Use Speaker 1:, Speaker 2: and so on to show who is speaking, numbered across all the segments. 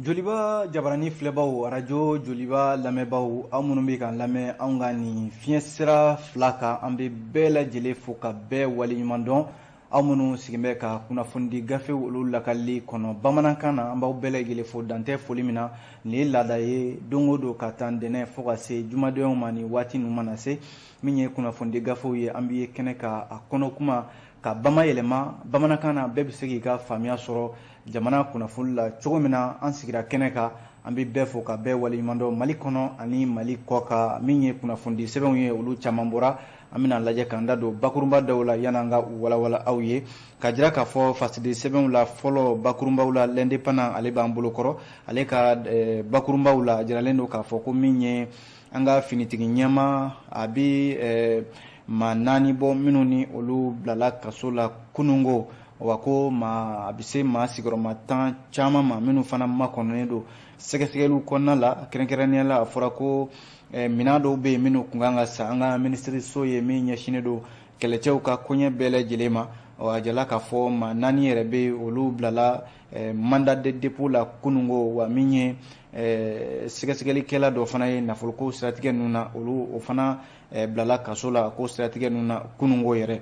Speaker 1: Joliba jabarani filɛbaw arajo joliba lamɛnbaw aw minnu bɛ ka lamɛn anw ka nin fiɲɛ sira fila kan an bɛ bɛɛ lajɛlen fo ka bɛɛ waleɲuman dɔn aw minnu sigin bɛ ka kunnafoni gafe olu lakali kɔnɔ bamanankan na an b'aw bɛɛ lajɛlen fo dantɛ foli min na nin ye laada ye don o don ka taa ntɛnɛn fo ka se jumadenw ma nin waati ninnu mana se min ye kunnafoni gafew ye an bɛ kɛnɛ ka a kɔnɔ kuma ka bamayɛlɛma bamanankan na bɛɛ bɛ se k'i ka faamuya sɔrɔ jamana kunnafoni la cogo min na an sigira kɛnɛ kan an bɛ bɛɛ fo ka bɛɛ waleɲuman dɔn mali kɔnɔ ani mali kɔ kan min ye kunnafoni sɛbɛnw ye olu caman bɔra an bɛna lajɛ k'an da don bakurunba dɔw la yan'an ka u walawala aw ye ka jira k'a fɔ fasidi sɛbɛnw la fɔlɔ bakurunbaw la l'indépendant ale b'an bolokɔrɔ ale ka bakurunbaw la jiralen don k'a fɔ ko min ye an ka finitigi ɲɛma a bɛ maa 4 bɔ minnu ni olu bilala kaso la kunungo wa ko a bɛ se maa sigiyɔrɔma 10 caman ma minnu fana makɔnɔnen don sɛgɛsɛgɛliw kɔnɔna la kɛrɛnkɛrɛnnenya la a fɔra ko minɛn dɔw bɛ yen minnu kun kan ka sa an ka minisiriso ye min ɲɛsinnen don kɛlɛcɛw ka koɲɛ bɛɛ lajɛlen ma a jala k'a fɔ maa 4 yɛrɛ bɛ yen olu bilala mandat de dépôt la kunungo wa min ye sɛgɛsɛgɛlikɛla dɔ fana ye nafoloko siratigɛ ninnu na olu o fana bilala kaso la ko siratigɛ ninnu na kunungo yɛrɛ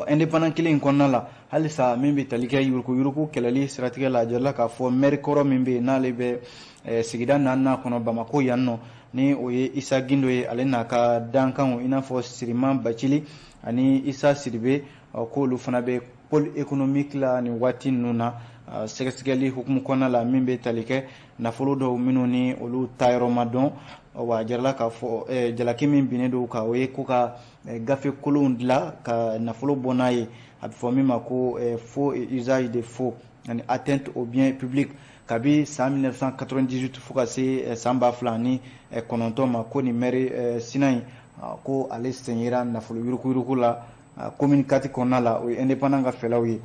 Speaker 1: indépendant kelen in kɔnɔna la halisa min bɛ tali kɛ yuruku kɛlɛli siratigɛ la a jarala k'a fɔ maire kɔrɔ min bɛ yen n'ale bɛ sigida 4nan kɔnɔ Bamako yan nɔ ni o ye Isa Gindo ye ale n'a ka dankanw i n'a fɔ Siriman Bacili ani Isa Sidibe k'olu fana bɛ pôle économique la nin waati ninnu na sɛgɛsɛgɛli hukumu kɔnɔna la min bɛ tali kɛ nafolo dɔw minnu ni olu tayɔrɔ ma dɔn wa a jarala k'a fɔ jalaki min binnen don ka o ye ko ka gafe kolonw dilan ka nafolo bɔ n'a ye a bɛ fɔ min ma ko faux et usage de faux ani atteinte au bien public kabi san 1998 fo ka se san 2009 ma ko nin maire Sina in ko ale sen yera nafolo yuruku la commune 4 kɔnɔna la o ye indépendant ka fɛlaw ye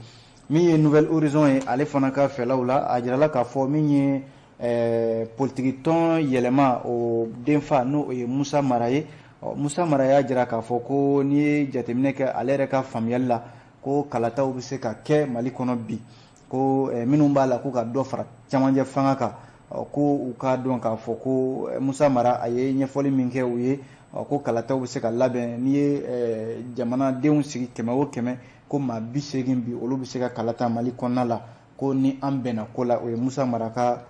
Speaker 1: min ye Nouvelle Horizon ye ale fana ka fɛlaw la a jirala k'a fɔ min ye politique tɔn yɛlɛma o denfa n'o o ye Musa Mara ye Musa Mara y'a jira k'a fɔ ko n'i ye jateminɛ kɛ ale yɛrɛ ka faamuyali la ko kalataw bɛ se ka kɛ Mali kɔnɔ bi ko minnu b'a la ko ka dɔ fara cɛmancɛ fanga kan ko u k'a dɔn k'a fɔ ko Musa Mara a ye ɲɛfɔli min kɛ u ye ko kalataw bɛ se ka labɛn n'i ye jamanadenw sigi 100 o 100 ko maa 80 bi olu bɛ se ka kalata Mali kɔnɔna la ko ni an bɛnna ko la o ye Musa Mara ka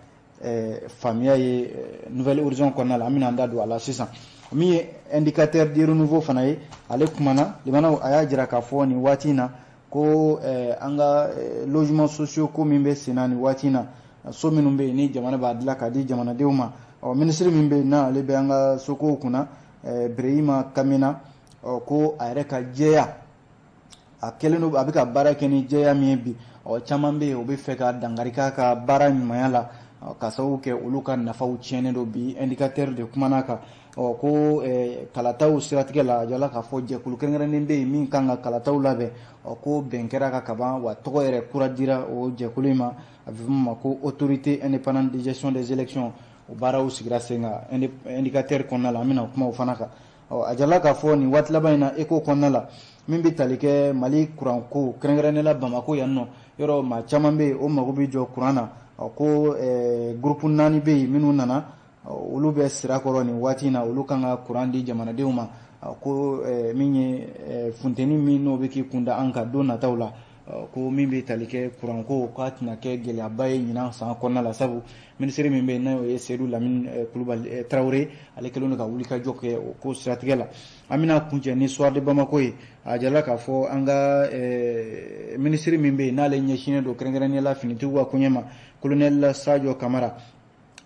Speaker 1: faamuya ye Nouvelle Horizon kɔnɔna la an bɛna an da don a la sisan min ye indicateur de renouveau fana ye ale kumana limanaw a y'a jira k'a fɔ nin waati in na ko an ka logements sociaux ko min bɛ sen na nin waati in na so minnu bɛ yen ni jamana b'a dilan k'a di jamanadenw ma minisiri min bɛ yen n'ale bɛ an ka sokow kunna Birahima Kamina ko a yɛrɛ ka jɛya a kɛlen don a bɛ ka baara kɛ ni jɛya min ye bi caman bɛ yen o bɛ fɛ ka dankari k'a ka baara ɲumanya la ka sababu kɛ olu ka nafaw tiɲɛnen don bi indicateur de kumana kan ko kalataw siratigɛ la a jala k'a fɔ jɛkulu kɛrɛnkɛrɛnnen bɛ yen min kan ka kalataw labɛn ko bɛn kɛra ka kaban wa tɔgɔ yɛrɛ kura dira o jɛkulu in ma a bɛ fɔ min ma ko autorité indépendante de gestion des élections o baaraw sigira sen kan indicateur kɔnɔna la an bɛna kuma o fana kan a jala k'a fɔ nin waati laban in na ECHO kɔnɔna la min bɛ tali kɛ Mali kuranko kɛrɛnkɛrɛnnen la Bamako yan nɔ yɔrɔ maa caman bɛ yen o mago bɛ jɔ kuran na ko groupe 4 bɛ yen minnu nana olu bɛ sira kɔrɔ nin waati in na olu kan ka kuran di jamanadenw ma ko min ye funteni min n'o bɛ k'i kunda an kan don nataw la ko min bɛ tali kɛ kuranko k'a tɛna kɛ gɛlɛyaba ye ɲinan san kɔnɔna la sabu minisiri min bɛ yen n'o ye Seydou Lamine Kulubali Tarawele ale kɛlen don ka wuli ka jɔ kɛ o ko siratigɛ la an bɛna kuncɛ ni soir de Bamako ye a jala k'a fɔ an ka minisiri min bɛ yen n'ale ɲɛsinnen don kɛrɛnkɛrɛnnenya la finitigiw ka koɲɛ ma colonel Sadio Kamara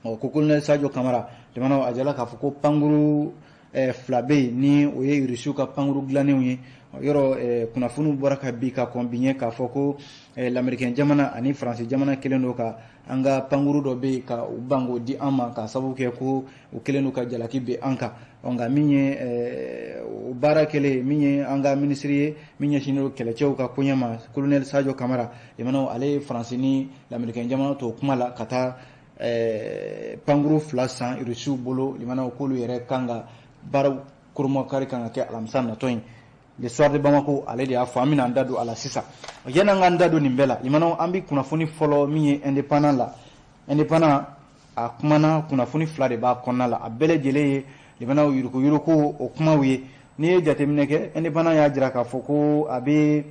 Speaker 1: ko colonel Sadio Kamara jamana a jala k'a fɔ ko pankuru 2 bɛ yen ni o ye Rusiw ka pankuru dilannenw ye yɔrɔ kunnafoniw bɔra ka bi ka kɔn bi ɲɛ k'a fɔ ko l'américain jamana ani faransi jamana kelen don ka an ka pankuru dɔ bɛ yen ka u bango di an ma ka sababu kɛ ko u kelen don ka jalaki bɛ an kan nka min ye o baara kɛlen min ye an ka minisiri ye min ɲɛsinnen don kɛlɛcɛw ka koɲɛ ma colonel Sadio Kamara jamana ale ye faransi ni l'américain jamana to kuma la ka taa pankuru 2 san Rusiw bolo limanaw k'olu yɛrɛ kan ka baaraw koromakari kan ka kɛ alamisa natɔ in le soir de Bamako ale de y'a fɔ an bɛna an da don a la sisan yan'an k'an da don nin bɛɛ la limanaw an bɛ kunnafoni fɔlɔ min ye indépendant la indépendant a kumana kunnafoni fila de b'a kɔnɔna la a bɛɛ lajɛlen ye limanaw yuruku o kumaw ye n'i ye jateminɛ kɛ indépendant y'a jira k'a fɔ ko a bɛ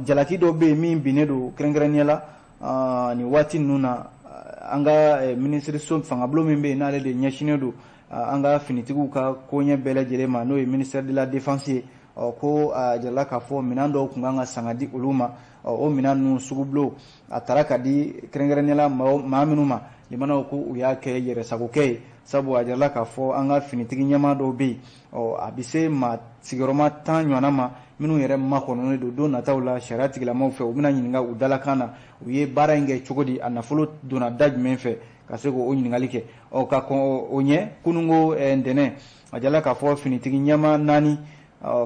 Speaker 1: jalaki dɔ bɛ yen min binnen don kɛrɛnkɛrɛnnenya la nin waati ninnu na an ka minisiriso fangabolo min bɛ yen n'ale de ɲɛsinnen don an ka finitigiw ka koɲɛ bɛɛ lajɛlen ma n'o ye ministère de la défense ye ko a jarala k'a fɔ minɛn dɔw tun kan ka sanga di olu ma o minɛn ninnu sugubilo a taara ka di kɛrɛnkɛrɛnnenya la maa minnu ma limanaw ko u y'a kɛ yɛrɛsagokɛ ye sabu a jarala k'a fɔ an ka finitigi ɲɛmaa dɔw bɛ yen a bɛ se maa sigiyɔrɔma 10 ɲɔgɔnna ma minnu yɛrɛ makɔnɔnen don don nataw la sariya tigilamaw fɛ u bɛna ɲininka u dalakan na u ye baara in kɛ cogo di a nafolo donna da jumɛn fɛ ka se k'o ɲininkali kɛ ka kɔn o ɲɛ kununko ntɛnɛn a jarala k'a fɔ finitigi ɲɛmaa 4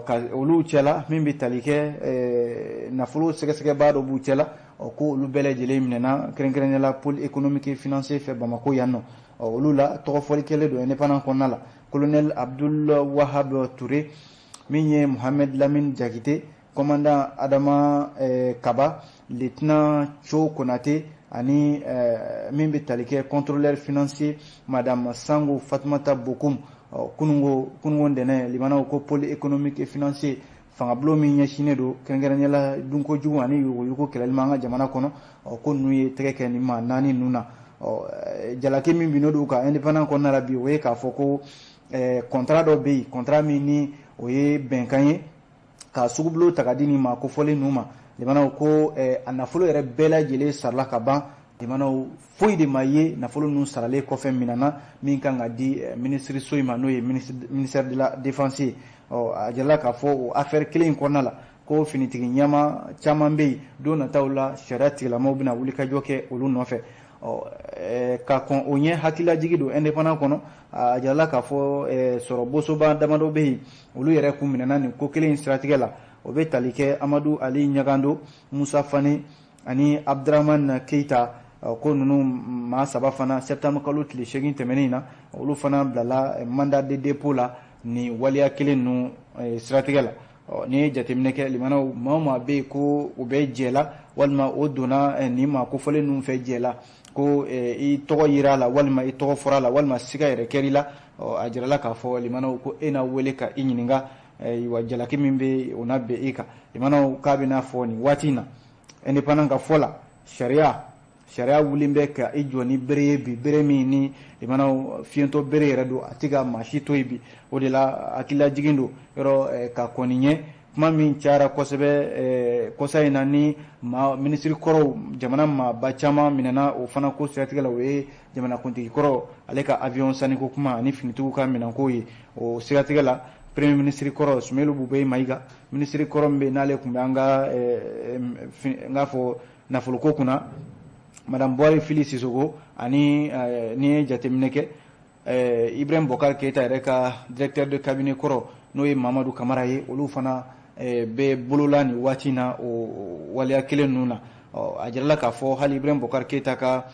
Speaker 1: ka olu cɛla min bɛ tali kɛ nafolo sɛgɛsɛgɛbaa dɔ b'u cɛla ko olu bɛɛ lajɛlen minɛna kɛrɛnkɛrɛnnenya la pôle économique et financier fɛ Bamako yan nɔ olu la tɔgɔfɔli kɛlen don indépendant kɔnɔna la colonel Abdul Wahab Touré min ye Mohamed Lamine Jakite commandant Adama Kaba lieutenant Cho Konate ani min bɛ tali kɛ contrôleur financier madame Sango Fatumata Bokoum kunungo ntɛnɛn limanaw ko pôle économique et financier fangabolo min ɲɛsinnen don kɛrɛnkɛrɛnnenya la dunkojugu ani yugo kɛlɛli ma an ka jamana kɔnɔ ko ninnu ye tɛgɛ kɛ nin maa 4 ninnu na jalaki min binnen don ka indépendant kɔnɔna la bi o ye k'a fɔ ko contrat dɔ bɛ yen contrat min ni o ye bɛnkan ye ka sugubilo ta ka di nin ma kofɔlen ninnu ma limanaw ko a nafolo yɛrɛ bɛɛ lajɛlen sarala ka ban limanaw foyi de ma ye nafolo ninnu saralen kɔfɛ minana min kan ka di minisiriso in ma n'o ye ministère de la défense ye a jarala k'a fɔ o affaire kelen in kɔnɔna la ko finitigi ɲɛma caman bɛ yen don nataw la sariya tigilamaw bɛna wulikajɔ kɛ olu nɔfɛ ka kɔn o ɲɛ hakililajigi don indépendant kɔnɔ a jarala k'a fɔ sɔrɔ bosoba damadɔ bɛ yen olu yɛrɛ kun minɛna nin ko kelen siratigɛ la o bɛ tali kɛ Amadu Ali Ɲagando Musa Fane ani Abdurahmane Keita ko ninnu maa 3 fana septembre kalo tile 8 tɛmɛnen na olu fana bilala mandat de dépôt la ni waliya kelen ninnu siratigɛ la ni ye jateminɛ kɛ limanaw maa o maa bɛ yen ko u bɛ jɛ la walima o donna nin maa kofɔlen ninnu fɛ jɛ la ko i tɔgɔ yera a la walima i tɔgɔ fɔra a la walima siga yɛrɛ kɛr'i la a jarala k'a fɔ limanaw ko e na wele ka i ɲininka wa jalaki min bɛ o na bɛn i kan limanaw k'a bɛ n'a fɔ nin waati in na indépendant ka fɔ la sariya wulen bɛ ka i jɔ ni bere ye bi bere min ni limanaw fiɲɛtɔ bere yɛrɛ don a tɛ ka maa si to yen bi o de la hakililajigin don yɔrɔ ka kɔni ɲɛ kuma min cayara kosɛbɛ kɔsa in na ni minisiri kɔrɔw jamana maaba caman minɛna o fana ko siratigɛ la o ye jamanakuntigi kɔrɔ ale ka avion saniko kuma ani finitigiw ka minɛnko ye o siratigɛ la premier ministre kɔrɔ Sumelu Bubey Mayiga ministre kɔrɔ min bɛ n'ale tun bɛ an ka n k'a fɔ nafoloko kunna madame Buhari Fili Sisoko ani ni ye jateminɛ kɛ Ibrahim Bokar Keita yɛrɛ ka directeur de cabinet kɔrɔ n'o ye Mamadu Kamara ye olu fana bɛ bolola nin waati in na o waleya kelen ninnu na a jarala k'a fɔ hali Ibrahim Bokar Keita ka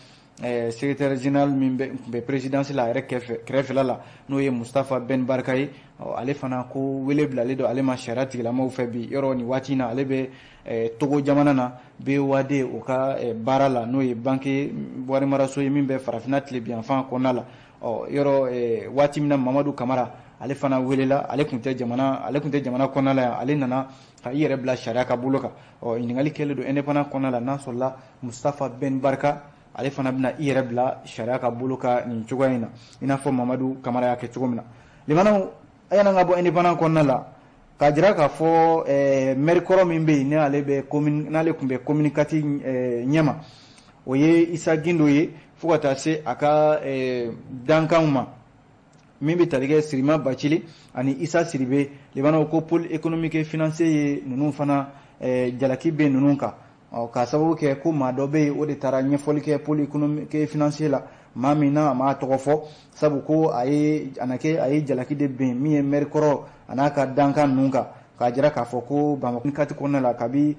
Speaker 1: secrétaire général min bɛ présidence la yɛrɛ kɛrɛfɛla la n'o ye Mustafa Ben Barka ye ale fana ko wele bilalen don ale ma sariya tigilamaw fɛ bi yɔrɔ nin waati in na ale bɛ Togo jamana na BOAD o ka baara la n'o ye banque warimaraso ye min bɛ farafinna tilebiyanfan kɔnɔna la yɔrɔ waati min na Mamadu Kamara ale fana welela ale tun tɛ jamana kɔnɔna la yan ale nana ka i yɛrɛ bila sariya ka bolo kan ɲininkali kɛlen don indépendant kɔnɔna la n'a sɔrɔla Mustafa Ben Barka ale fana bɛna i yɛrɛ bila sariya ka bolo kan nin cogoya in na i n'a fɔ Mamadu Kamara y'a kɛ cogo min na limanaw a y'an ka bɔ indépendant kɔnɔna la k'a jira k'a fɔ maire kɔrɔ min bɛ yen n'ale tun bɛ communicati ɲɛma o ye Isa Gindo ye fo ka taa se a ka dankanw ma min bɛ tali kɛ Sirima Bacili ani Isa Siribe limanaw ko pôle économique et financier ye ninnu fana jalaki bɛ ninnu kan k'a sababu kɛ ko maa dɔ bɛ yen o de taara ɲɛfɔli kɛ pôle économique et financier la maa min na a m'a tɔgɔ fɔ sabu ko a ye jalaki de bɛn min ye maire kɔrɔ a n'a ka dankan ninnu kan k'a jira k'a fɔ ko Bamako kati kɔnɔna la kabi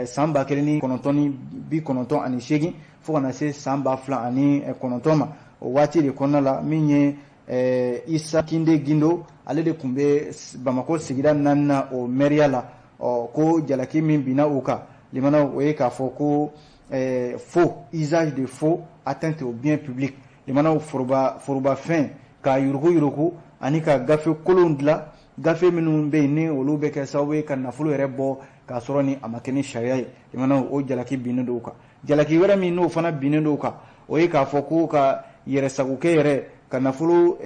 Speaker 1: san 1998 fo ka na se san 2009 ma o waati de kɔnɔna la min ye Isa Kinde Gindo ale de tun bɛ Bamako sigida 4 na o maire la ko jalaki min binna o kan limanaw o ye k'a fɔ ko faux, usage de faux, atteinte au bien public. Limana foroba fin ka yuruku ani ka gafe kolon dila gafe minnu be ni olu be kɛ sababu ye ka nafolo yɛrɛ bɔ k'a sɔrɔ ni a ma kɛ ni sariya ye limana o jalaki binnen dɔw kan jalaki wɛrɛ min n'o fana binnen dɔw kan o ye k'a fɔ ko ka yɛrɛsagokɛ yɛrɛ ka nafolo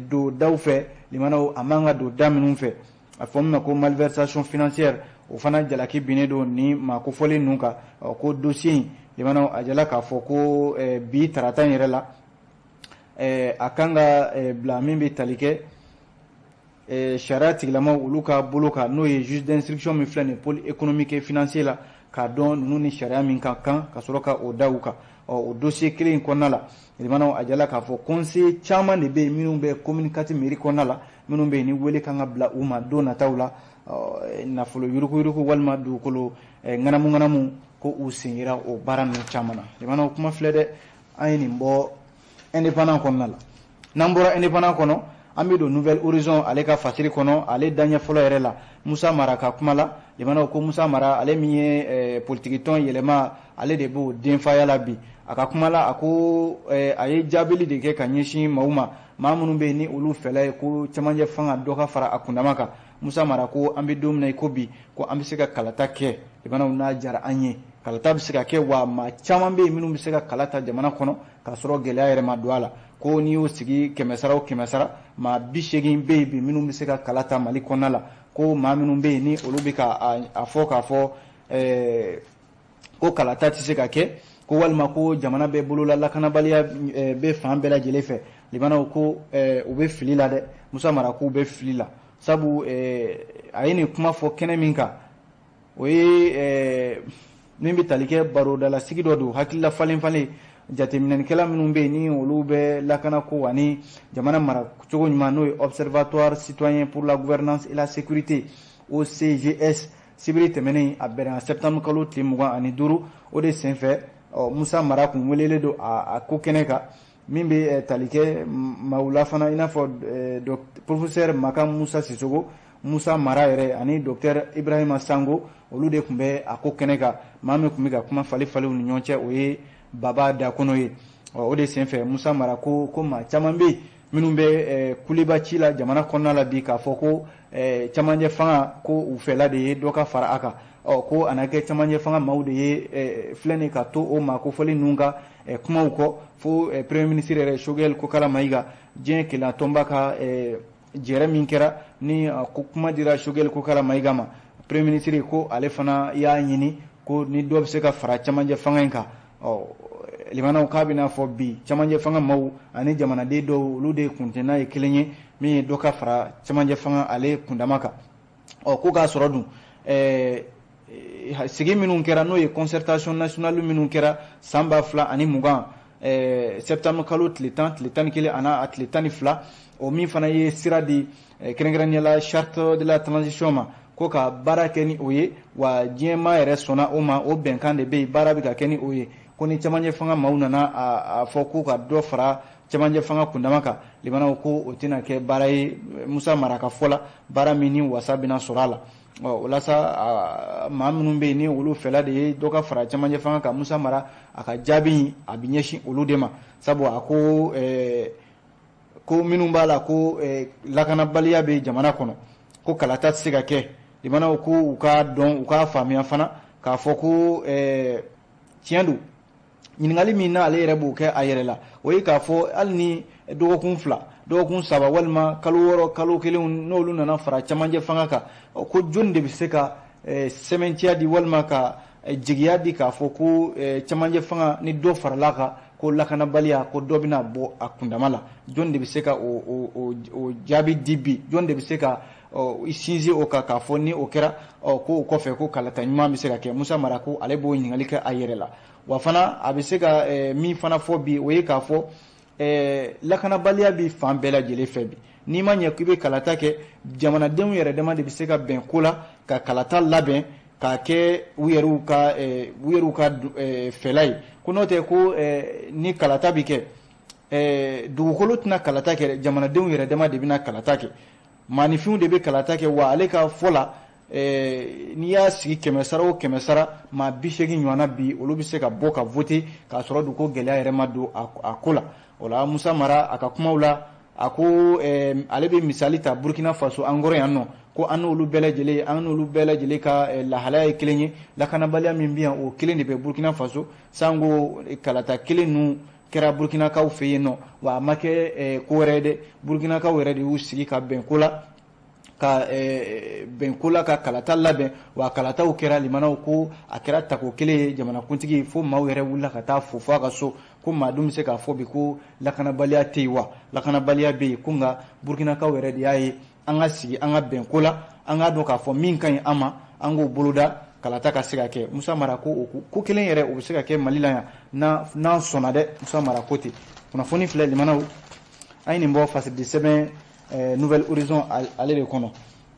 Speaker 1: don daw fɛ limana a man ka don da minnu fɛ a fɔ min ma ko malversation financière o fana jalaki binnen don ni maa kofɔlen ninnu kan ko dossier in limana a jala k'a fɔ ko bi tarata in yɛrɛ la a kan ka bila min bɛ tali kɛ sariya tigilama olu ka bolo kan n'o ye juge d'instruction min filɛ nin pôle économique et financier la k'a dɔn ninnu ni sariya min ka kan ka sɔrɔ ka o da u kan o dossier kelen in kɔnɔna la limana a jala k'a fɔ conseil caman de bɛ yen minnu bɛ communiqué mairie kɔnɔna la minnu bɛ yen ni wele kan ka bila u ma don nataw la nafolo yuruguyurugu walima dugukolo ŋanamu ko u sen yera o baara ninnu caman na limana o kuma filɛ dɛ an ye nin bɔ indépendant kɔnɔna la n'an bɔra indépendant kɔnɔ an bɛ don nouvelle horizon ale ka fasiri kɔnɔ ale daɲɛ fɔlɔ yɛrɛ la Musa Mara ka kuma la limana ko Musa Mara ale min ye politique tɔn yɛlɛma ale de b'o denfaya la bi a ka kuma la a ko a ye jaabili de kɛ ka ɲɛsin maaw ma maa minnu bɛ yen ni olu fɛla ye ko cɛmancɛ fanga dɔ ka fara a kundama kan Musa Mara ko an bɛ don min na i ko bi ko an bɛ se ka kalata kɛ limana n'a diyara an ye kalata bɛ se ka kɛ wa maa caman bɛ yen minnu bɛ se ka kala ta jamana kɔnɔ k'a sɔrɔ gɛlɛya yɛrɛ ma don a la ko n'i y'o sigi 100 o 100 maa 80 bɛ yen bi minnu bɛ se ka kala ta Mali kɔnɔna la ko maa minnu bɛ yen ni olu bɛ ka a fɔ k'a fɔ ko kalata tɛ se ka kɛ ko walima ko jamana bɛ bolola lakanabaliya bɛ fan bɛɛ lajɛlen fɛ limanaw ko u bɛ fili la dɛ Musa Mara k'u bɛ fili la sabu a ye nin kuma fɔ kɛnɛ min kan o ye min bɛ tali kɛ barodalasigi dɔ don hakilila falen jateminɛnikɛla minnu bɛ yen ni olu bɛ lakanako ani jamana mara cogo ɲuman n'o ye observatoire citoyen pour la gouvernance et la sécurité OCGS sibiri tɛmɛnen a bɛnna septembre kalo tile 25 o de senfɛ Musa Mara kun welelen don a ko kɛnɛ kan min bɛ tali kɛ maaw la fana i n'a fɔ professeur Maka Musa Sisoko Musa Mara yɛrɛ ani docteur Ibrahima Sango olu de tun bɛ a ko kɛnɛ kan maa min tun bɛ ka kuma faliw ni ɲɔgɔn cɛ o ye Baba Dakono ye o de senfɛ Musa Mara ko maa caman bɛ yen minnu bɛ kuliba ci la jamana kɔnɔna la bi k'a fɔ ko camancɛ fanga ko u fɛla de ye dɔ ka fara a kan ko a na kɛ camancɛ fanga maaw de ye filɛ nin ka to o maa kofɔli ninnu ka kumaw kɔ fo premier ministre yɛrɛ Choguel Kokala Mayiga diɲɛ kelenatɔnba ka jɛrɛ min kɛra ni ko kuma dira Choguel Kokala Mayiga ma premier ministre ko ale fana y'a ɲini ko ni dɔ bɛ se ka fara camancɛ fanga in kan limanaw k'a bɛ n'a fɔ bi camancɛ fanga maaw ani jamanaden dɔw olu de kuntɛnna ye kelen ye min ye dɔ ka fara camancɛ fanga ale kundama kan ko k'a sɔrɔ dun sigi minnu kɛra n'o ye concertation nationale minnu kɛra san 2020 septembre kalo tile 11 ana a tile 12 o min fana ye sira di kɛrɛnkɛrɛnnenya la charte de la transition ma ko ka baara kɛ ni o ye wa diɲɛma yɛrɛ sɔnna o ma o bɛnkan de bɛ yen baara bɛ ka kɛ ni o ye ko ni camancɛ fanga maaw nana a fɔ ko ka dɔ fara camancɛ fanga kundama kan limanaw ko o tɛna kɛ baara ye Musa Mara ka fɔ la baara min ni wasa bɛna sɔrɔ a la o la sa maa minnu bɛ yen ni olu fɛla de ye dɔ ka fara camancɛ fanga kan Musa Mara a ka jaabi a bɛ ɲɛsin olu de ma sabu a ko ko minnu b'a la ko lakanabaliya bɛ jamana kɔnɔ ko kalata tɛ se ka kɛ limanaw ko u k'a dɔn u k'a faamuya fana k'a fɔ ko tiɲɛ don ɲininkali min na ale yɛrɛ b'o kɛ a yɛrɛ la o ye k'a fɔ hali ni dɔgɔkun 2 dɔgɔkun 3 walima kalo 6 kalo 1 n'olu nana fara camancɛ fanga kan ko jɔnni de bɛ se ka sɛbɛntiya di walima ka jigiya di k'a fɔ ko camancɛ fanga ni dɔ farala kan ko lakanabaliya ko dɔ bɛna bɔ a kundama la jɔnni de bɛ se ka o jaabi di bi jɔnni de bɛ se ka sinsin o kan k'a fɔ ni o kɛra ko o kɔfɛ ko kalata ɲuman bɛ se ka kɛ Musa Mara ko ale b'o ɲininkali kɛ a yɛrɛ la wa fana a bɛ se ka min fana fɔ bi o ye k'a fɔ lakanabaliya bɛ fan bɛɛ lajɛlen fɛ bi n'i ma ɲɛ k'i bɛ kalata kɛ jamanadenw yɛrɛ dama de bɛ se ka bɛn ko la ka kalata labɛn k'a kɛ u yɛrɛw ka fɛla ye ko n'o tɛ ko ni kalata bɛ kɛ dugukolo tɛna kalata kɛ jamanadenw yɛrɛ dama de bɛna kalata kɛ maanifinw de bɛ kalata kɛ wa ale ka fɔ la n'i y'a sigi 100 o 100 maa 80 ɲɔgɔnna bi olu bɛ se ka bɔ ka voter k'a sɔrɔ du ko gɛlɛya yɛrɛ ma don a ko la. O la Musa Mara a ka kumaw la a ko ale bɛ misali ta Burkina Faso an kɔrɔ yan nɔ ko an n'olu bɛɛ lajɛlen ka lahalaya ye kelen ye, lakanabaliya min bɛ yan o kelen de bɛ Burkina Faso sango kalata kelen ninnu kɛra Burkinakaw fɛ yen nɔ wa a ma kɛ ko wɛrɛ ye dɛ. Burkinakaw yɛrɛ de y'u sigi ka bɛn ko la ka kalata labɛn wa kalataw kɛra limanaw ko a kɛra tako kelen ye jamanakuntigi fo maaw yɛrɛ wulila ka taa fo a ka so ko maa dun bɛ se k'a fɔ bi ko lakanabaliya tɛ yen wa lakanabaliya bɛ yen ko nka Burkinakaw yɛrɛ de y'a ye an ka sigi an ka bɛn ko la an k'a dɔn k'a fɔ min ka ɲi an ma an k'o boloda kalata ka se ka kɛ. Musa Mara ko kelen yɛrɛ o bɛ se ka kɛ Mali la yan n'an sɔnna dɛ. Musa Mara ko ten. Kunnafoni filɛ limanaw an ye nin bɔ fasidi sɛbɛn Nouvelle Horizon ale de kɔnɔ.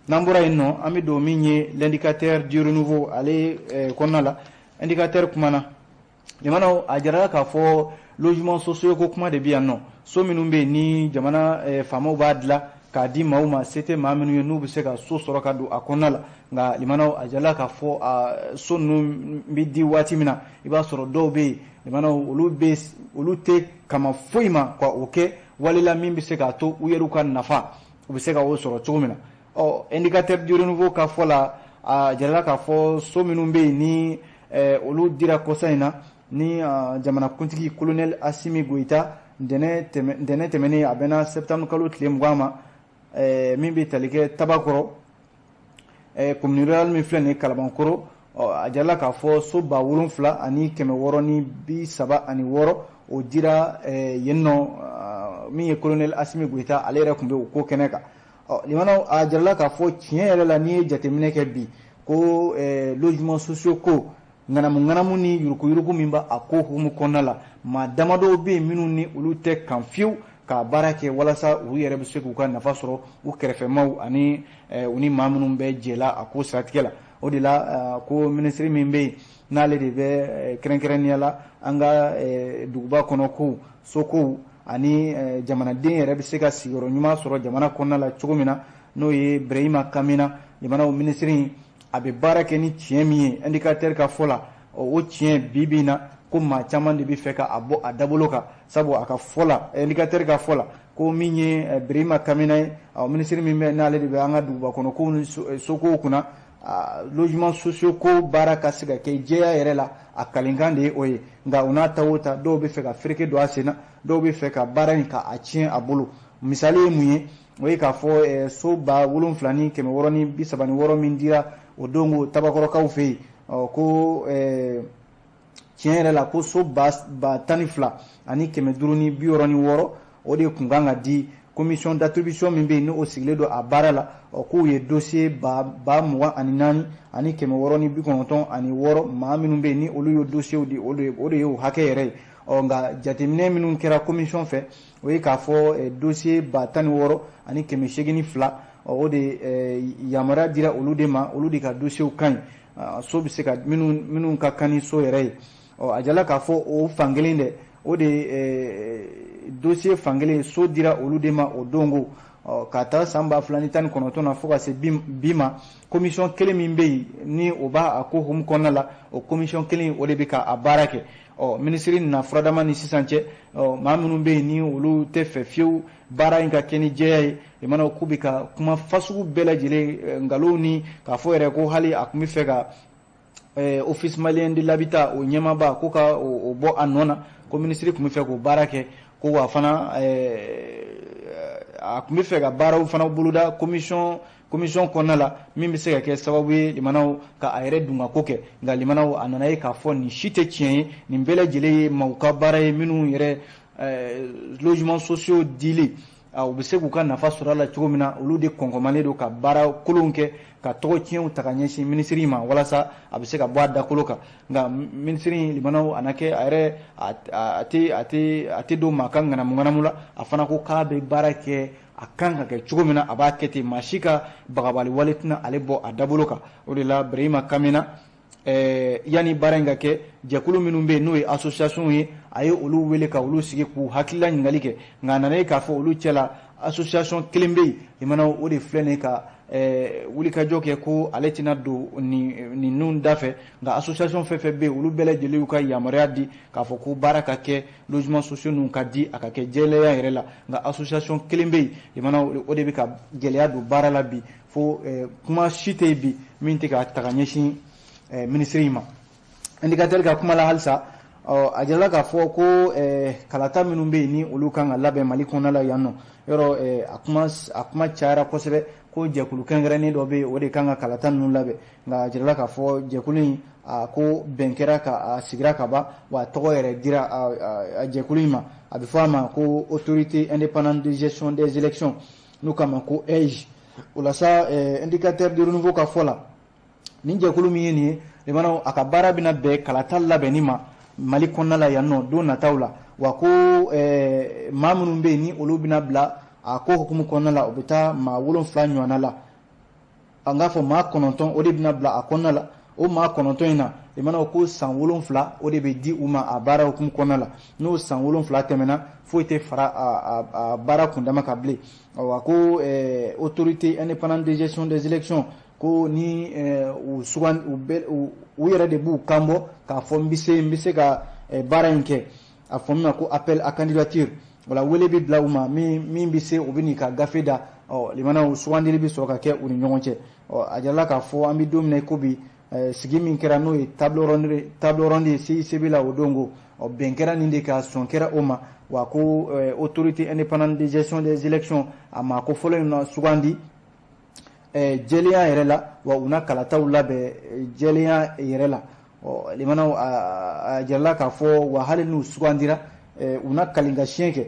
Speaker 1: N'an bɔra yen nɔ an bɛ don min ye l'indicateur du renouveau ale kɔnɔna la. Indicateur kumana limanaw a jarala k'a fɔ logement sociaux ko kuma de bɛ yan nɔ. So minnu bɛ yen ni jamana faamaw b'a dilan k'a di maaw ma se tɛ maa minnu ye n'u bɛ se ka so sɔrɔ ka don a kɔnɔna la nka limanaw a jarala k'a fɔ so ninnu bɛ di waati min na i b'a sɔrɔ dɔw bɛ yen limanaw olu tɛ kama foyi ma ka o kɛ walila min bɛ se k'a to u yɛrɛw ka nafa u bɛ se ka o sɔrɔ cogo min na. Indicateur du renouveau ka fɔ la a jarala k'a fɔ so minnu bɛ yen ni olu dira kɔsa in na ni jamanakuntigi colonel Assimi Goïta ntɛnɛn tɛmɛnen a bɛnna septembre kalo tile 20 ma min bɛ tali kɛ Tabakɔrɔ commune rurale min filɛ nin ye Kalabankɔrɔ a jarala k'a fɔ so 7,636 o dira yen nɔ min ye colonel Assimi Goïta ale yɛrɛ tun bɛ o ko kɛnɛ kan. Limanaw a jarala k'a fɔ tiɲɛ yɛrɛ la n'i ye jateminɛ kɛ bi ko logement sociaux ko ŋanamu ni yuruguyurugu min b'a ko hukumu kɔnɔna la maa damadɔw bɛ yen minnu ni olu tɛ kan fiyewu ka baara kɛ walasa u yɛrɛ bɛ se k'u ka nafa sɔrɔ u kɛrɛfɛmaw ani u ni maa minnu bɛ jɛla a ko siratigɛ la. O de la ko minisiri min bɛ yen n'ale de bɛ kɛrɛnkɛrɛnnenya la an ka duguba kɔnɔ kow sokow ani jamanaden yɛrɛ bɛ se ka sigiyɔrɔ ɲuman sɔrɔ jamana kɔnɔna la cogo min na n'o ye Birahima Kamina limanaw minisiri a bɛ baara kɛ ni tiɲɛ min ye indicateur ka fɔ la o tiɲɛ bi in na ko maa caman de bɛ fɛ ka a bɔ a dabolo kan sabu a ka fɔ la indicateur ka fɔ la ko min ye Birahima Kamina ye minisiri min bɛ n'ale de bɛ an ka duguba kɔnɔ kow ni sokow kunna logement sociaux ko baara ka se ka kɛ jɛya yɛrɛ la a kalenkan de ye o ye nka u n'a ta o ta dɔw bɛ fɛ ka fereke don a sen na dɔw bɛ fɛ ka baara in ka a tiɲɛ a bolo. Misali ye mun ye o ye k'a fɔ so 7,636 min dira o don Tabakɔrɔkaw fɛ yen ko tiɲɛ yɛrɛ la ko so 12,000 ani 566 o de kun kan ka di commission d'attribution min bɛ yen n'o sigilen don a baara la k'u ye dossier 24,000 ani 696 maa minnu bɛ yen ni olu ye dossier di o de ye o hakɛ yɛrɛ ye. Nka jateminɛ minnu kɛra commission fɛ o ye k'a fɔ dossier 16,000 ani 882 o de yamaruya dira olu de ma olu de ka dossier ka ɲi so bɛ se ka minnu ka kan ni so yɛrɛ ye. A jala k'a fɔ o fankelen dɛ o de dossier fankelen so dira olu de ma o dongo ka taa san 2019 na fo ka se bi ma commission kelen min bɛ yen ni o b'a a ko hukumu kɔnɔna la o commission kelen o de bɛ ka a baara kɛ. Minisiri na furadama ni sisan cɛ maa minnu bɛ yen ni olu tɛ fɛ fiyewu baara in ka kɛ ni jɛya ye limanaw k'u bɛ ka kuma fasugu bɛɛ lajɛlen nkalon ni k'a fɔ yɛrɛ ko hali a tun bɛ fɛ ka office malien de l'habitat o ɲɛmaaba ko ka o bɔ a nɔ na ko minisiri tun bɛ fɛ k'o baara kɛ ko wa fana a tun bɛ fɛ ka baaraw fana boloda commission kɔnɔna la min bɛ se ka kɛ sababu ye limanaw ka a yɛrɛ dungako kɛ nka limanaw a nana ye k'a fɔ nin si tɛ tiɲɛ ye nin bɛɛ lajɛlen ye maaw ka baara ye minnu yɛrɛ logement sociaux dili u bɛ se k'u ka nafa sɔrɔ a la cogo min na olu de kɔnkɔnmalen don ka baara kolonw kɛ ka tɔgɔ tiɲɛw ta ka ɲɛsin minisiri ma walasa a bɛ se ka bɔ a dakolo kan nka minisiri limanaw a na kɛ a yɛrɛ a tɛ don maa ka ŋanamu la a fana ko k'a bɛ baara kɛ a kan ka kɛ cogo min na a b'a kɛ ten maa si ka bagabali wale tɛna ale bɔ a dabolo kan. O de la Birahima Kamina yanni baara in ka kɛ jɛkulu minnu bɛ yen n'o ye association ye a ye olu wele ka olu sigi k'u hakilila ɲininkali kɛ nka a nana ye k'a fɔ olu cɛla association kelen bɛ yen limanaw o de filɛ nin ka wulikajɔ kɛ ko ale tɛna don nin nun da fɛ nka association fɛn fɛn bɛ yen olu bɛɛ lajɛlen y'u ka yamaruya di k'a fɔ ko baara ka kɛ logement sociaux ninnu ka di a ka kɛ jɛlenya yɛrɛ la nka association kelen bɛ yen jamana o de bɛ ka gɛlɛya don baara la bi fo kuma si tɛ yen bi min tɛ ka ta ka ɲɛsin ministre in ma indicateur ka kuma la halisa a jirala k'a fɔ ko kalata minnu bɛ yen ni olu kan ka labɛn Mali kɔnɔna la yan nɔ yɔrɔ a kuma cayara kosɛbɛ ko jɛkulu kɛrɛnkɛrɛnnen dɔ bɛ yen o de kan ka kalata ninnu labɛn nka a jirala k'a fɔ jɛkulu in ko bɛn kɛra a sigira ka ban wa a tɔgɔ yɛrɛ dira a jɛkulu in ma a bɛ fɔ a ma ko autorité indépendante de gestion des élections n'u k'a ma ko EIGE o la sa indicateur de renouveau ka fɔ la nin jɛkulu min ye nin ye limanaw a ka baara bɛna bɛn kalata labɛnni ma Mali kɔnɔna la yan nɔ don nataw la wa ko maa minnu bɛ yen ni olu bɛna bila a ko hukumu kɔnɔna la o bɛ taa maa 7 ɲɔgɔnna la an k'a fɔ maa 9 o de bɛna bila a kɔnɔna la o maa 9 in na limanaw ko san 7 o de bɛ di u ma a baara hukumu kɔnɔna la n'o san 7 tɛmɛna foyi tɛ fara a baara kundama kan bilen wa ko autorité indépendante de gestion des élections ko ni u yɛrɛ de b'u kan bɔ k'a fɔ n bɛ se ka baara in kɛ a fɔ min ma ko appel à candidature wala wele bɛ bila u ma min bɛ se u bɛ n'i ka gafe da limanaw sugandili bɛ sɔrɔ ka kɛ u ni ɲɔgɔn cɛ a jirala k'a fɔ an bɛ don min na i ko bi sigi min kɛra n'o ye table ronde ye CICB la o don ko bɛn kɛra nin de ka sɔn kɛra o ma wa ko autorité indépendante de gestion des élections a ma ko fɔlɔ in na sugandi jɛlenya yɛrɛ la wa u na kalataw labɛn jɛlenya yɛrɛ la limanaw a jirala k'a fɔ wa hali n'u sugandira u na kalinka siɲɛ kɛ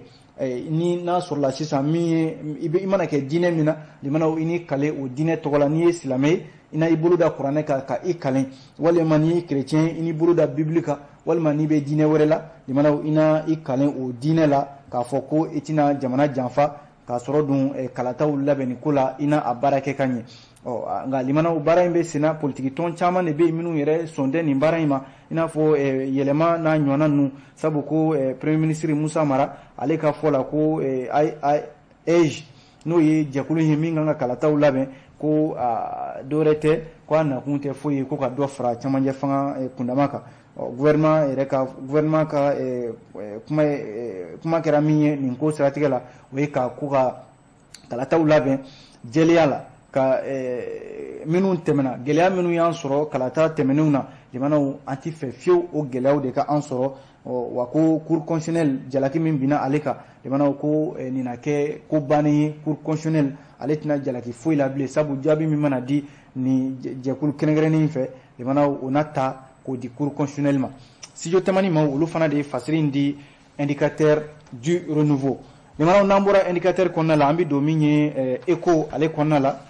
Speaker 1: ni n'a sɔrɔla sisan min ye i mana kɛ diinɛ min na limanaw i ni kale o diinɛ tɔgɔ la n'i ye silamɛ ye i na i bolo da kuranɛ kan ka i kalen walima n'i ye chrétien i n'i bolo da bibili kan walima n'i bɛ diinɛ wɛrɛ la limanaw i na i kalen o diinɛ la k'a fɔ ko i tɛna jamana janfa k'a sɔrɔ dun kalataw labɛnni ko la i na a baara kɛ ka ɲɛ nka limanaw baara in bɛ senna politiki tɔn caman de bɛ yen minnu yɛrɛ sɔn tɛ nin baara in ma i n'a fɔ yɛlɛma n'a ɲɔgɔnna ninnu sabu ko premier ministre Musa Mara ale ka fɔ la ko EIGE n'o ye jɛkulu ye min kan ka kalataw labɛn ko dɔwɛrɛ tɛ ko a nakun tɛ foyi ye ko ka dɔ fara camancɛ fanga kundama kan gouvernement ka kuma kɛra min ye nin ko siratigɛ la o ye ka ko ka kalataw labɛn jɛlenya la ka minnu tɛmɛna gɛlɛya minnu y'an sɔrɔ kalata tɛmɛnenw na jamanaw an ti fɛ fiyewu o gɛlɛyaw de ka an sɔrɔ wa ko cour constitutionnelle jalaki min binna ale kan jamanaw ko nin na kɛ ko bannen ye cour constitutionnelle ale tɛna jalaki foyi la bilen sabu jaabi min mana di nin jɛkulu kɛrɛnkɛrɛnnen fɛ jamanaw o na ta k'o di cour constitutionnelle ma studio tamani ma olu fana de ye fasiri in di indicateur du renouveau jamanaw n'an bɔra indicateur kɔnɔna la an bɛ don min ye ECHO ale kɔnɔna la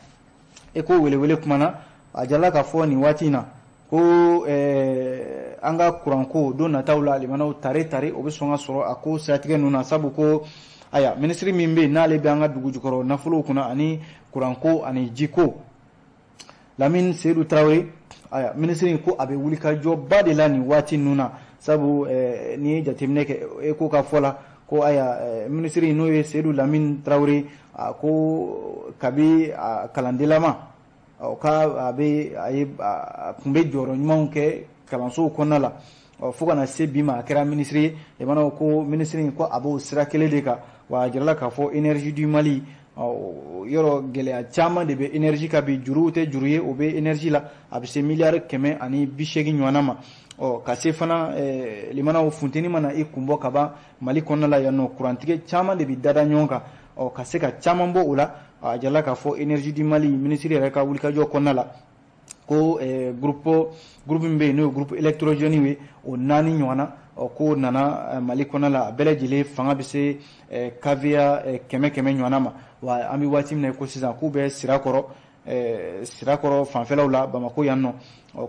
Speaker 1: ECHO welewele kumana a jirala k'a fɔ nin waati in na ko an ka kuranko don nataw la limanaw tare o bɛ sɔn ka sɔrɔ a ko siratigɛ ninnu na sabu ko aya ministre min bɛ yen n'ale bɛ an ka dugu jukɔrɔ nafolow kunna ani kuranko ani jiko Lamine Seydou Traoré aya ministre in ko a bɛ wulikajɔba de la nin waati ninnu na sabu n'i ye jateminɛ kɛ ECHO ka fɔ la ko aya ministre in n'o ye Seydou Lamine Traoré ko kabi kalandelama ka a kun bɛ jɔyɔrɔ ɲumanw kɛ kalansow kɔnɔna la fo kana se bi ma a kɛra ministre ye jamanaw ko ministre in ko a b'o sira kelen de kan wa a jirala k'a fɔ énergie du Mali yɔrɔ gɛlɛya caman de bɛ énergie ka bi juruw tɛ juru ye o bɛ énergie la a bɛ se miliyari 180 ɲɔgɔnna ma ka se fana limanaw funteni mana i kun bɔ ka ban Mali kɔnɔna la yan nɔ kurantigɛ caman de bɛ dada ɲɔgɔn kan ka se ka caman bɔ o la a jirala k'a fɔ énergie du Mali ministre yɛrɛ ka wulikajɔ kɔnɔna la ko groupe min bɛ yen n'o ye groupe électrogène ye o 4 ɲɔgɔnna ko nana Mali kɔnɔna la a bɛɛ lajɛlen fanga bɛ se kavia 100 ɲɔgɔnna ma wa an bɛ waati min na ko sisan k'u bɛ sirakɔrɔ fanfɛlaw la Bamako yan nɔ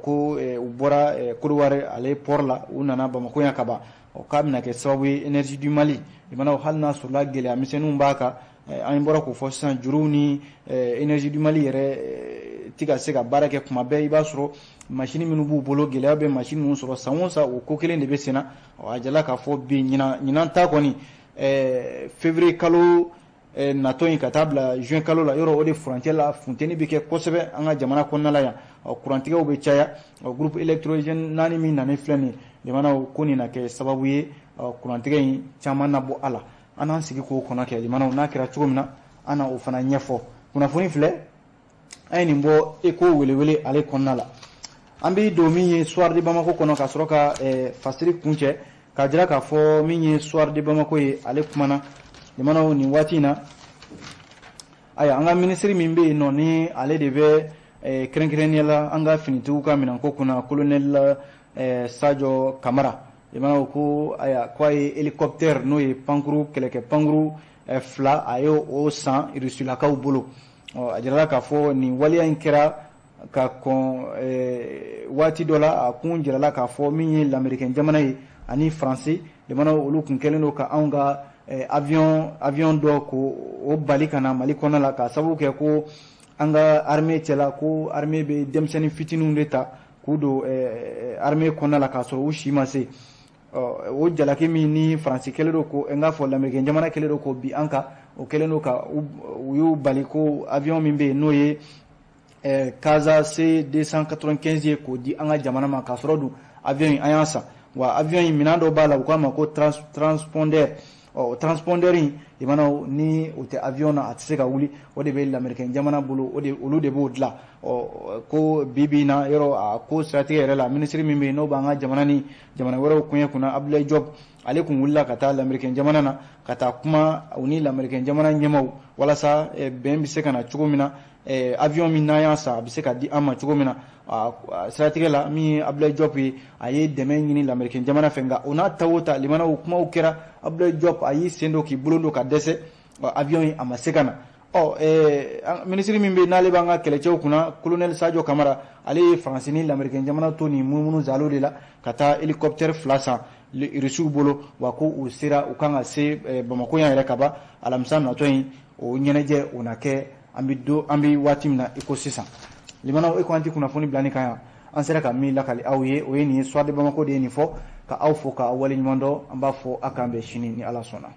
Speaker 1: ko u bɔra Kodowari ale port la u nana Bamako yan ka ban k'a bɛna kɛ sababu ye énergie du Mali jamanaw hali n'a sɔrɔla gɛlɛya misɛnninw b'a kan an bɔra k'o fɔ sisan juruw ni énergie du Mali yɛrɛ ti ka se ka baara kɛ kuma bɛɛ i b'a sɔrɔ machine minnu b'u bolo gɛlɛya bɛ machine ninnu sɔrɔ san o san o ko kelen de bɛ senna a jirala k'a fɔ bi ɲinan ta kɔni février kalo nato in ka taa bila juin kalo la yɔrɔ o de furancɛ la funteni bɛ kɛ kosɛbɛ an ka jamana kɔnɔna la yan kurantigɛw bɛ caya groupe électrogène 4 min nani filɛ nin limanaw ko nin na kɛ sababu ye kurantigɛ in caman na bɔ a la an n'an sigi k'o kɔnɔ kɛ limanaw n'a kɛra cogo min na an na o fana ɲɛfɔ kunnafoni filɛ an ye nin bɔ ECHO welewele ale kɔnɔna la an bɛ don min ye soir de Bamako kɔnɔ ka sɔrɔ ka fasiri kuncɛ ka jira k'a fɔ min ye soir de Bamako ye ale kumana limanaw nin waati in na aya an ka ministre min bɛ yen nɔ ni ale de bɛ kɛrɛnkɛrɛnnenya la an ka finitigiw ka minɛnko kunna colonel Sadio Kamara limanaw ko aya ko a ye hélicoptère n'o ye pankuru kɛlɛkɛ pankuru 2 a ye o san rusulakaw bolo a jirala k'a fɔ nin waleya in kɛra ka kɔn waati dɔ la a kun jirala k'a fɔ min ye lamɛrikɛn jamana ye ani faransi limanaw olu kun kɛlen don ka anw ka avion dɔ ko o bali ka na Mali kɔnɔ la ka sababu kɛ ko an ka armée cɛla ko armée bɛ denmisɛnnin fitininw de ta k'u don armée kɔnɔ la k'a sɔrɔ u si ma se o jalaki min ni faransi kɛlen don ko n k'a fɔ lamɛrikɛn jamana kɛlen don ko bi an kan o kɛlen don ka u y'u bali ko avion min bɛ yen n'o ye Casa C295 ye k'o di an ka jamana ma k'a sɔrɔ dun avion in an y'a san wa avion in minɛn dɔ b'a la u k'a ma ko transpondeur transpondeur in limanaw ni o tɛ avion na a tɛ se ka wuli o de bɛ lamɛrikɛn jamana bolo olu de b'o dilan ko bibi na yɔrɔ a ko siratigɛ yɛrɛ la ministre min bɛ yen n'o b'an ka jamana ni jamana wɛrɛw koɲɛ kunna Abdoulaye Diop ale kun wulila ka taa lamɛrikɛn jamana na ka taa kuma u ni lamɛrikɛn jamana ɲɛmaw walasa bɛn bɛ se ka na cogo min na avion min n'an y'a san a bɛ se ka di an ma cogo min na siratigɛ la min ye Abdoulaye Diop ye a ye dɛmɛ ɲini lamɛrikɛn jamana fɛ nka o n'a ta o ta limanaw kumaw kɛra Abdoulaye Diop a y'i sen don k'i bolo don ka dɛsɛ avion in a ma se ka na ministre min bɛ yen n'ale b'an ka kɛlɛcɛw kunna colonel Sadio Kamara ale ye faransi ni lamɛrikɛn jamana to nin munumunu zalo de la ka taa hélicoptère 2 san rusiw bolo wa ko u sera u kan ka se Bamako yan yɛrɛ ka ban alamisa natɔ in o ɲɛnajɛ o na kɛ an bɛ waati min na i ko sisan limanaw ECHO an tɛ kunnafoni bila ni kan yan an sera ka min lakali aw ye o ye nin ye soir de Bamako de ye nin fɔ ka aw fo ka aw waleɲuman dɔn an b'a fɔ a k'an bɛn sini ni Ala sɔnna